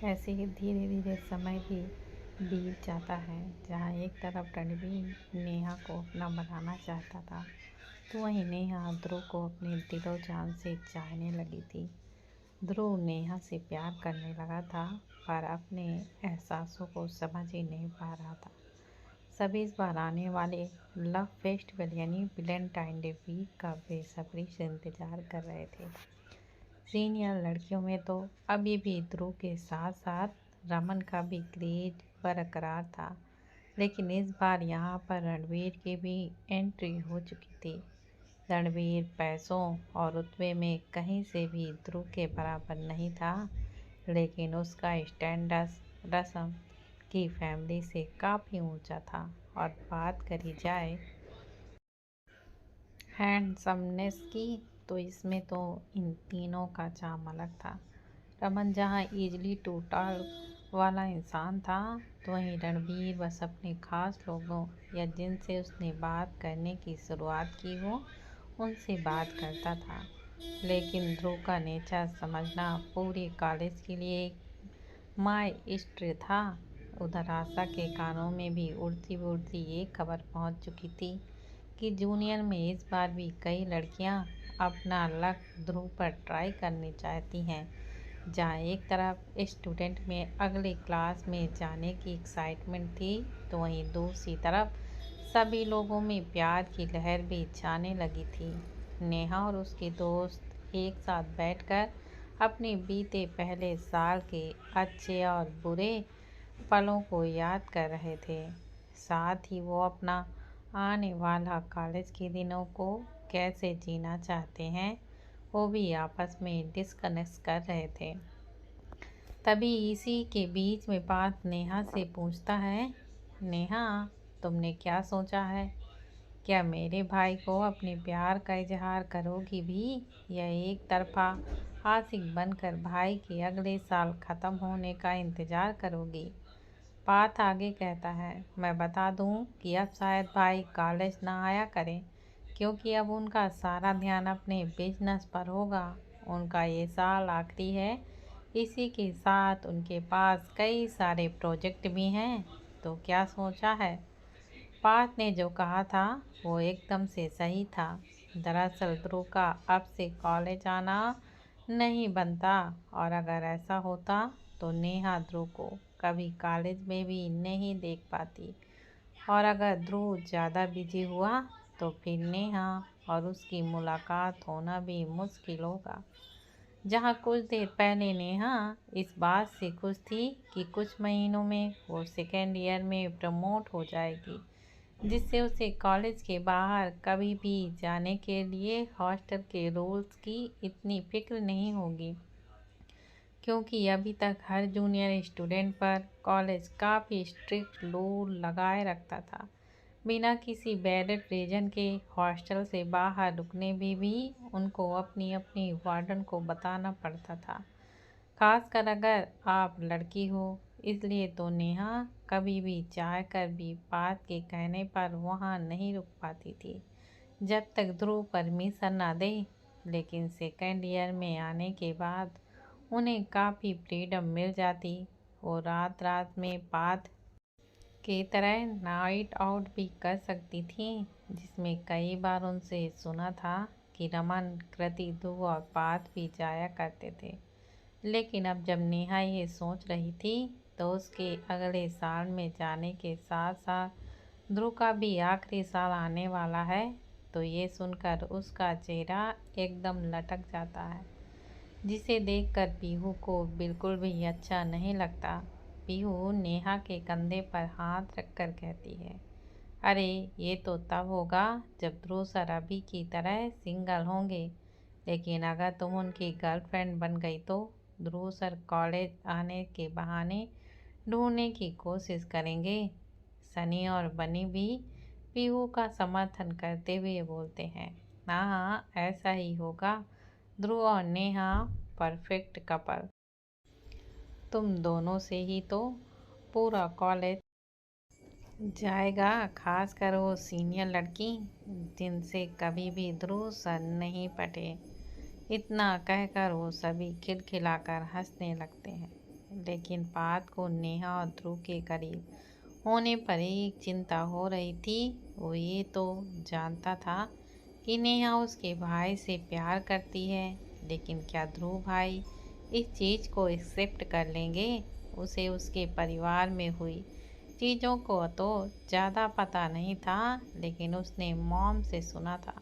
ऐसे ही धीरे धीरे समय भी बीत जाता है। जहाँ एक तरफ रणवीर नेहा को अपना बनाना चाहता था, तो वहीं नेहा ध्रुव को अपने दिलो जान से चाहने लगी थी। ध्रुव नेहा से प्यार करने लगा था, पर अपने एहसासों को समझ ही नहीं पा रहा था। सभी इस बार आने वाले लव फेस्टिवल यानी वैलेंटाइन डे वीक का बेसब्री से इंतजार कर रहे थे। सीनियर लड़कियों में तो अभी भी ध्रुव के साथ साथ रमन का भी क्रेज बरकरार था, लेकिन इस बार यहाँ पर रणवीर की भी एंट्री हो चुकी थी। रणवीर पैसों और रुतबे में कहीं से भी ध्रुव के बराबर नहीं था, लेकिन उसका स्टैंडर्ड रसम की फैमिली से काफ़ी ऊंचा था। और बात करी जाए हैंडसमनेस की, तो इसमें तो इन तीनों का चार्म अलग था। रमन जहाँ इजली टूटल वाला इंसान था, तो वहीं रणबीर बस अपने खास लोगों या जिनसे उसने बात करने की शुरुआत की हो उनसे बात करता था। लेकिन ध्रुव का नेचर समझना पूरे कॉलेज के लिए एक माइस्ट्री था। उधर आशा के कानों में भी उड़ती उड़ती एक खबर पहुंच चुकी थी कि जूनियर में इस बार भी कई लड़कियां अपना लक ध्रुव पर ट्राई करनी चाहती हैं। जहाँ एक तरफ स्टूडेंट में अगले क्लास में जाने की एक्साइटमेंट थी, तो वहीं दूसरी तरफ सभी लोगों में प्यार की लहर भी छाने लगी थी। नेहा और उसके दोस्त एक साथ बैठकर अपने बीते पहले साल के अच्छे और बुरे पलों को याद कर रहे थे। साथ ही वो अपना आने वाला कॉलेज के दिनों को कैसे जीना चाहते हैं, वो भी आपस में डिस्कस कर रहे थे। तभी इसी के बीच में पार्थ नेहा से पूछता है, नेहा, तुमने क्या सोचा है? क्या मेरे भाई को अपने प्यार का इजहार करोगी भी, या एक तरफा आशिक बनकर भाई के अगले साल ख़त्म होने का इंतज़ार करोगी? पार्थ आगे कहता है, मैं बता दूं कि अब शायद भाई कॉलेज ना आया करें, क्योंकि अब उनका सारा ध्यान अपने बिजनेस पर होगा। उनका ये साल आखिरी है। इसी के साथ उनके पास कई सारे प्रोजेक्ट भी हैं। तो क्या सोचा है? पार्थ ने जो कहा था वो एकदम से सही था। दरअसल ध्रुव का अब से कॉलेज आना नहीं बनता, और अगर ऐसा होता तो नेहा ध्रुव को कभी कॉलेज में भी नहीं देख पाती। और अगर ध्रुव ज़्यादा बिजी हुआ तो फिर नेहा और उसकी मुलाकात होना भी मुश्किल होगा। जहाँ कुछ देर पहले नेहा इस बात से खुश थी कि कुछ महीनों में वो सेकेंड ईयर में प्रमोट हो जाएगी, जिससे उसे कॉलेज के बाहर कभी भी जाने के लिए हॉस्टल के रूल्स की इतनी फिक्र नहीं होगी, क्योंकि अभी तक हर जूनियर स्टूडेंट पर कॉलेज काफ़ी स्ट्रिक्ट रूल लगाए रखता था। बिना किसी वैलिड रीजन के हॉस्टल से बाहर रुकने में भी उनको अपनी अपनी वार्डन को बताना पड़ता था, खासकर अगर आप लड़की हो। इसलिए तो नेहा कभी भी चाह कर भी बात के कहने पर वहाँ नहीं रुक पाती थी, जब तक ध्रुव परमिशन ना दे। लेकिन सेकेंड ईयर में आने के बाद उन्हें काफ़ी फ्रीडम मिल जाती। वो रात रात में बात की तरह नाइट आउट भी कर सकती थी, जिसमें कई बार उनसे सुना था कि रमन, कृति, ध्रुव और पार्थ भी जाया करते थे। लेकिन अब जब नेहा ये सोच रही थी, तो उसके अगले साल में जाने के साथ साथ ध्रुव का भी आखिरी साल आने वाला है, तो ये सुनकर उसका चेहरा एकदम लटक जाता है, जिसे देखकर पीहू को बिल्कुल भी अच्छा नहीं लगता। पीहू नेहा के कंधे पर हाथ रखकर कहती है, अरे ये तो तब होगा जब ध्रुव सर अभी की तरह सिंगल होंगे, लेकिन अगर तुम उनकी गर्लफ्रेंड बन गई तो ध्रुव सर कॉलेज आने के बहाने ढूंढने की कोशिश करेंगे। सनी और बनी भी पीहू का समर्थन करते हुए बोलते हैं, हाँ हाँ, ऐसा ही होगा। ध्रुव और नेहा परफेक्ट कपल। तुम दोनों से ही तो पूरा कॉलेज जाएगा, खासकर वो सीनियर लड़की जिनसे कभी भी ध्रुव सर नहीं पटे। इतना कहकर वो सभी खिलखिलाकर हंसने लगते हैं। लेकिन पात को नेहा और ध्रुव के करीब होने पर एक चिंता हो रही थी। वो ये तो जानता था कि नेहा उसके भाई से प्यार करती है, लेकिन क्या ध्रुव भाई इस चीज़ को एक्सेप्ट कर लेंगे? उसे उसके परिवार में हुई चीज़ों को तो ज़्यादा पता नहीं था, लेकिन उसने मॉम से सुना था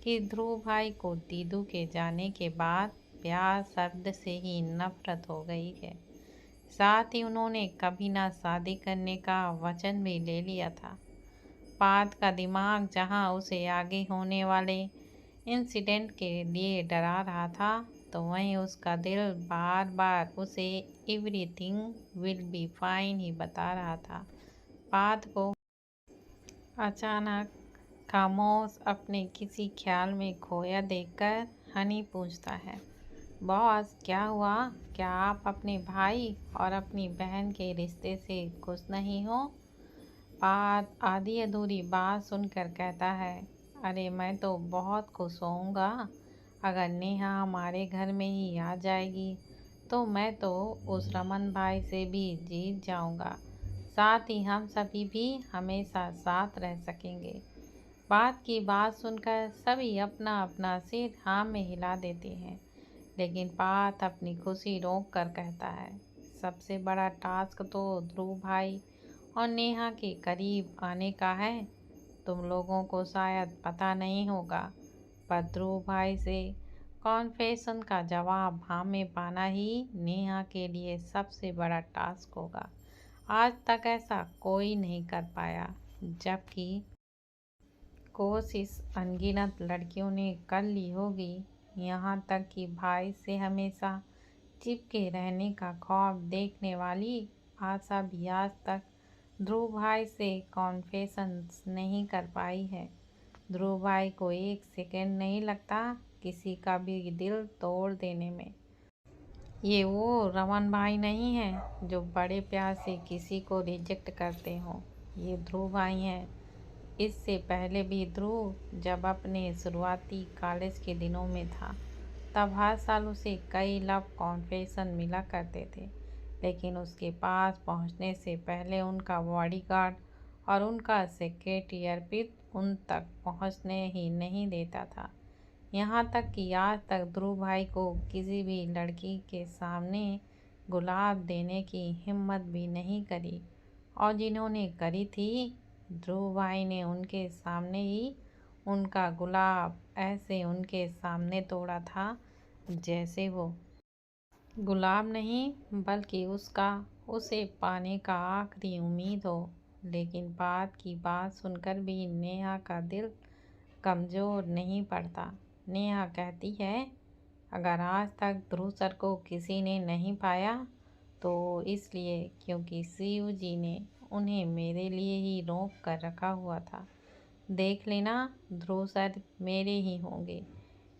कि ध्रुव भाई को दीदू के जाने के बाद प्यार शब्द से ही नफरत हो गई है। साथ ही उन्होंने कभी ना शादी करने का वचन भी ले लिया था। पात का दिमाग जहां उसे आगे होने वाले इंसिडेंट के लिए डरा रहा था, तो वहीं उसका दिल बार बार उसे एवरीथिंग विल बी फाइन ही बता रहा था। पात को अचानक खामोश अपने किसी ख्याल में खोया देखकर हनी पूछता है, बॉस क्या हुआ? क्या आप अपने भाई और अपनी बहन के रिश्ते से खुश नहीं हो? पात आधी अधूरी बात सुनकर कहता है, अरे मैं तो बहुत खुश होऊंगा अगर नेहा हमारे घर में ही आ जाएगी, तो मैं तो उस रमन भाई से भी जीत जाऊंगा। साथ ही हम सभी भी हमेशा साथ रह सकेंगे। बात की बात सुनकर सभी अपना अपना सिर हाँ में हिला देते हैं, लेकिन पात अपनी खुशी रोक कर कहता है, सबसे बड़ा टास्क तो ध्रुव भाई और नेहा के करीब आने का है। तुम लोगों को शायद पता नहीं होगा, पर ध्रुव भाई से कॉन्फेशन का जवाब हाँ में पाना ही नेहा के लिए सबसे बड़ा टास्क होगा। आज तक ऐसा कोई नहीं कर पाया, जबकि कोशिश अनगिनत लड़कियों ने कर ली होगी। यहाँ तक कि भाई से हमेशा चिपके रहने का ख्वाब देखने वाली आशा भी आज तक ध्रुव भाई से कॉन्फेशंस नहीं कर पाई है। ध्रुव भाई को एक सेकंड नहीं लगता किसी का भी दिल तोड़ देने में। ये वो रमन भाई नहीं है जो बड़े प्यार से किसी को रिजेक्ट करते हो। ये ध्रुव भाई हैं। इससे पहले भी ध्रुव जब अपने शुरुआती कॉलेज के दिनों में था, तब हर साल उसे कई लव कॉन्फेशन मिला करते थे, लेकिन उसके पास पहुंचने से पहले उनका बॉडीगार्ड और उनका सेक्रेटरी उन तक पहुंचने ही नहीं देता था। यहाँ तक कि आज तक ध्रुव भाई को किसी भी लड़की के सामने गुलाब देने की हिम्मत भी नहीं करी, और जिन्होंने करी थी, ध्रुव भाई ने उनके सामने ही उनका गुलाब ऐसे उनके सामने तोड़ा था जैसे वो गुलाब नहीं बल्कि उसका उसे पाने का आखिरी उम्मीद हो। लेकिन बात की बात सुनकर भी नेहा का दिल कमज़ोर नहीं पड़ता। नेहा कहती है, अगर आज तक ध्रुव सर को किसी ने नहीं पाया, तो इसलिए क्योंकि शिव जी ने उन्हें मेरे लिए ही रोक कर रखा हुआ था। देख लेना, ध्रुव सर मेरे ही होंगे।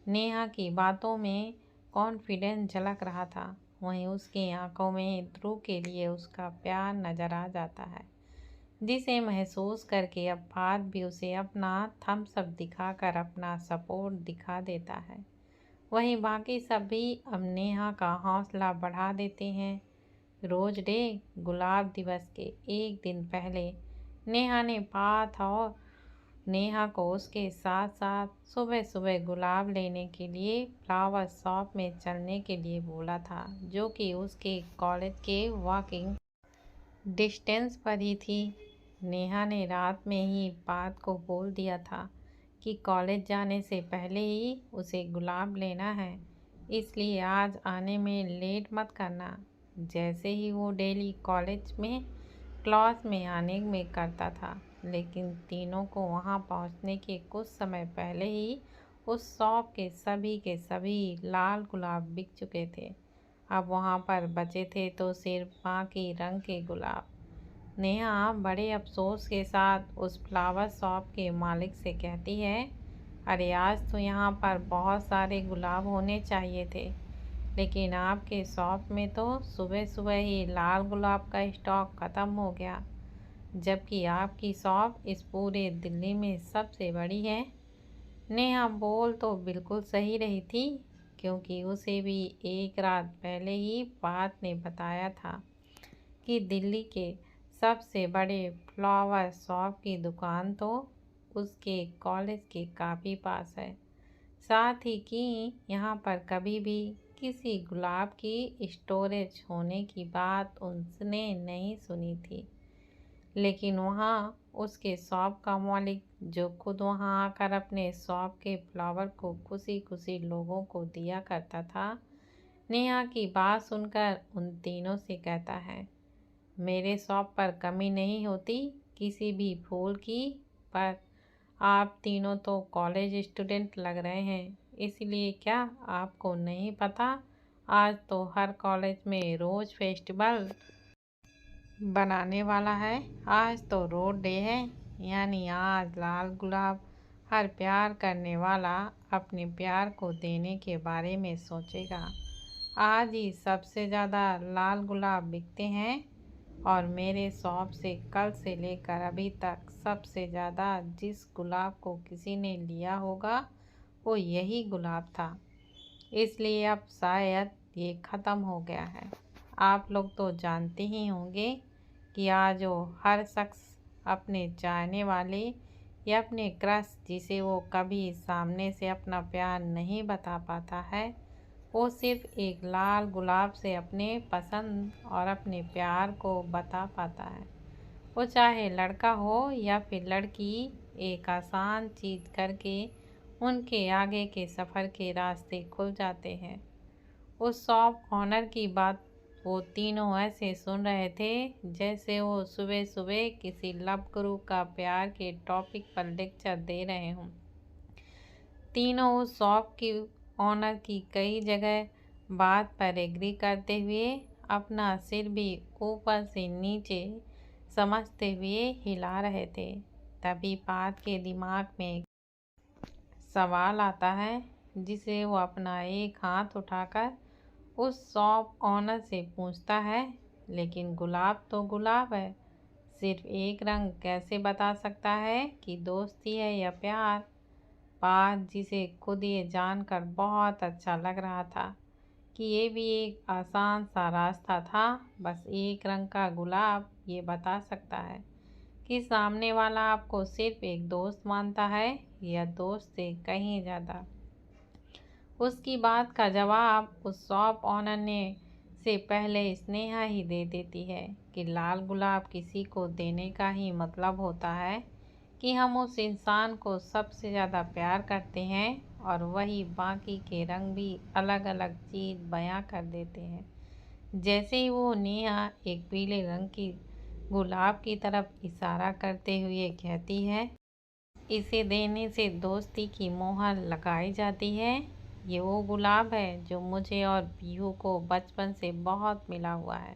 नेहा की बातों में कॉन्फिडेंस झलक रहा था, वहीं उसकी आंखों में ध्रुव के लिए उसका प्यार नजर आ जाता है, जिसे महसूस करके अब बात भी उसे अपना थम्स अप दिखाकर अपना सपोर्ट दिखा देता है। वहीं बाकी सभी अब नेहा का हौसला बढ़ा देते हैं। रोज डे गुलाब दिवस के एक दिन पहले नेहा ने पाथ और नेहा को उसके साथ साथ सुबह सुबह गुलाब लेने के लिए फ्लावर शॉप में चलने के लिए बोला था, जो कि उसके कॉलेज के वॉकिंग डिस्टेंस पर ही थी। नेहा ने रात में ही बात को बोल दिया था कि कॉलेज जाने से पहले ही उसे गुलाब लेना है, इसलिए आज आने में लेट मत करना, जैसे ही वो डेली कॉलेज में क्लास में आने में करता था। लेकिन तीनों को वहां पहुंचने के कुछ समय पहले ही उस शॉप के सभी लाल गुलाब बिक चुके थे। अब वहां पर बचे थे तो सिर्फ बाकी रंग के गुलाब। नेहा बड़े अफसोस के साथ उस फ्लावर शॉप के मालिक से कहती है, अरे आज तो यहाँ पर बहुत सारे गुलाब होने चाहिए थे, लेकिन आपके शॉप में तो सुबह सुबह ही लाल गुलाब का स्टॉक ख़त्म हो गया, जबकि आपकी शॉप इस पूरे दिल्ली में सबसे बड़ी है। नेहा बोल तो बिल्कुल सही रही थी, क्योंकि उसे भी एक रात पहले ही पात ने बताया था कि दिल्ली के सबसे बड़े फ्लावर शॉप की दुकान तो उसके कॉलेज के काफ़ी पास है। साथ ही कि यहाँ पर कभी भी किसी गुलाब की स्टोरेज होने की बात उसने नहीं सुनी थी। लेकिन वहाँ उसके शॉप का मालिक, जो खुद वहाँ आकर अपने शॉप के फ्लावर को खुशी खुशी लोगों को दिया करता था, नेहा की बात सुनकर उन तीनों से कहता है, मेरे शॉप पर कमी नहीं होती किसी भी फूल की, पर आप तीनों तो कॉलेज स्टूडेंट लग रहे हैं, इसलिए क्या आपको नहीं पता आज तो हर कॉलेज में रोज फेस्टिवल बनाने वाला है। आज तो रोड डे है, यानी आज लाल गुलाब हर प्यार करने वाला अपने प्यार को देने के बारे में सोचेगा। आज ही सबसे ज़्यादा लाल गुलाब बिकते हैं और मेरे शॉप से कल से लेकर अभी तक सबसे ज़्यादा जिस गुलाब को किसी ने लिया होगा वो यही गुलाब था। इसलिए अब शायद ये ख़त्म हो गया है। आप लोग तो जानते ही होंगे कि आज वो हर शख्स अपने चाहने वाले या अपने क्रश, जिसे वो कभी सामने से अपना प्यार नहीं बता पाता है, वो सिर्फ एक लाल गुलाब से अपने पसंद और अपने प्यार को बता पाता है। वो चाहे लड़का हो या फिर लड़की, एक आसान चीज़ करके उनके आगे के सफ़र के रास्ते खुल जाते हैं। उस शॉप ऑनर की बात वो तीनों ऐसे सुन रहे थे जैसे वो सुबह सुबह किसी लव गुरु का प्यार के टॉपिक पर लेक्चर दे रहे हों। तीनों उस शॉप की ऑनर की कई जगह बात पर एग्री करते हुए अपना सिर भी ऊपर से नीचे समझते हुए हिला रहे थे। तभी पात के दिमाग में सवाल आता है, जिसे वो अपना एक हाथ उठाकर उस शॉप ऑनर से पूछता है, लेकिन गुलाब तो गुलाब है, सिर्फ एक रंग कैसे बता सकता है कि दोस्ती है या प्यार? पात, जिसे खुद ये जानकर बहुत अच्छा लग रहा था कि ये भी एक आसान सा रास्ता था, बस एक रंग का गुलाब ये बता सकता है कि सामने वाला आपको सिर्फ एक दोस्त मानता है या दोस्त से कहीं ज़्यादा। उसकी बात का जवाब उस शॉप ऑनर ने से पहले स्नेहा ही दे देती है कि लाल गुलाब किसी को देने का ही मतलब होता है कि हम उस इंसान को सबसे ज़्यादा प्यार करते हैं और वही बाकी के रंग भी अलग अलग चीज़ बयां कर देते हैं। जैसे ही वो नेहा एक पीले रंग की गुलाब की तरफ इशारा करते हुए कहती है, इसे देने से दोस्ती की मोहर लगाई जाती है। ये वो गुलाब है जो मुझे और पीहू को बचपन से बहुत मिला हुआ है,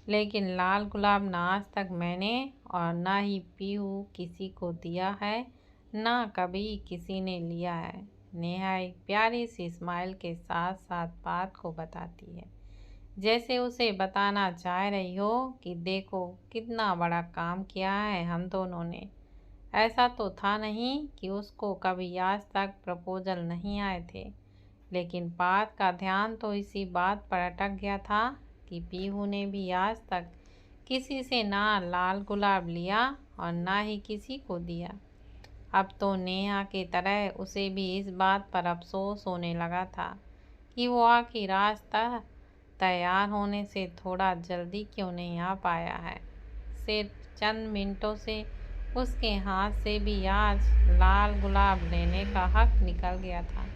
लेकिन लाल गुलाब ना आज तक मैंने और ना ही पीहू किसी को दिया है, ना कभी किसी ने लिया है। नेहा एक प्यारी सी स्माइल के साथ साथ बात को बताती है, जैसे उसे बताना चाह रही हो कि देखो कितना बड़ा काम किया है हम दोनों ने। ऐसा तो था नहीं कि उसको कभी आज तक प्रपोजल नहीं आए थे, लेकिन पात का ध्यान तो इसी बात पर अटक गया था कि पीहू ने भी आज तक किसी से ना लाल गुलाब लिया और ना ही किसी को दिया। अब तो नेहा की तरह उसे भी इस बात पर अफसोस होने लगा था कि वो आखिर आज तक तैयार होने से थोड़ा जल्दी क्यों नहीं आ पाया है। सिर्फ चंद मिनटों से उसके हाथ से भी आज लाल गुलाब लेने का हक निकल गया था।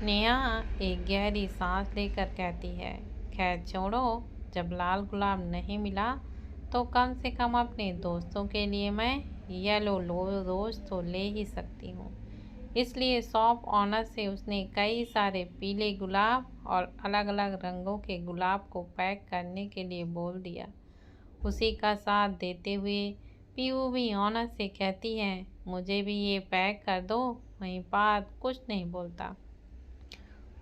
नेहा एक गहरी सांस लेकर कहती है, खैर छोड़ो, जब लाल गुलाब नहीं मिला तो कम से कम अपने दोस्तों के लिए मैं येलो रोज तो ले ही सकती हूँ। इसलिए शॉप ऑनर से उसने कई सारे पीले गुलाब और अलग अलग रंगों के गुलाब को पैक करने के लिए बोल दिया। उसी का साथ देते हुए पीहू भी ऑनर से कहती है, मुझे भी ये पैक कर दो। वहीं पात कुछ नहीं बोलता।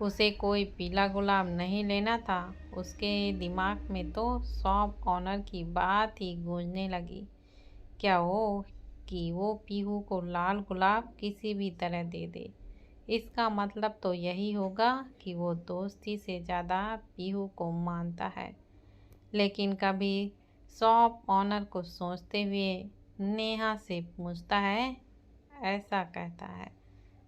उसे कोई पीला गुलाब नहीं लेना था। उसके दिमाग में तो शॉप ऑनर की बात ही गूंजने लगी। क्या वो कि वो पीहू को लाल गुलाब किसी भी तरह दे दे, इसका मतलब तो यही होगा कि वो दोस्ती से ज़्यादा पीहू को मानता है। लेकिन कभी शॉप ऑनर को सोचते हुए नेहा से पूछता है, ऐसा कहता है,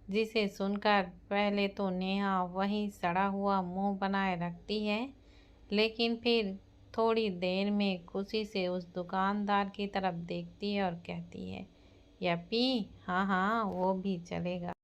जिसे सुनकर पहले तो नेहा वही सड़ा हुआ मुंह बनाए रखती है, लेकिन फिर थोड़ी देर में खुशी से उस दुकानदार की तरफ देखती है और कहती है, यप्पी, हाँ हाँ वो भी चलेगा।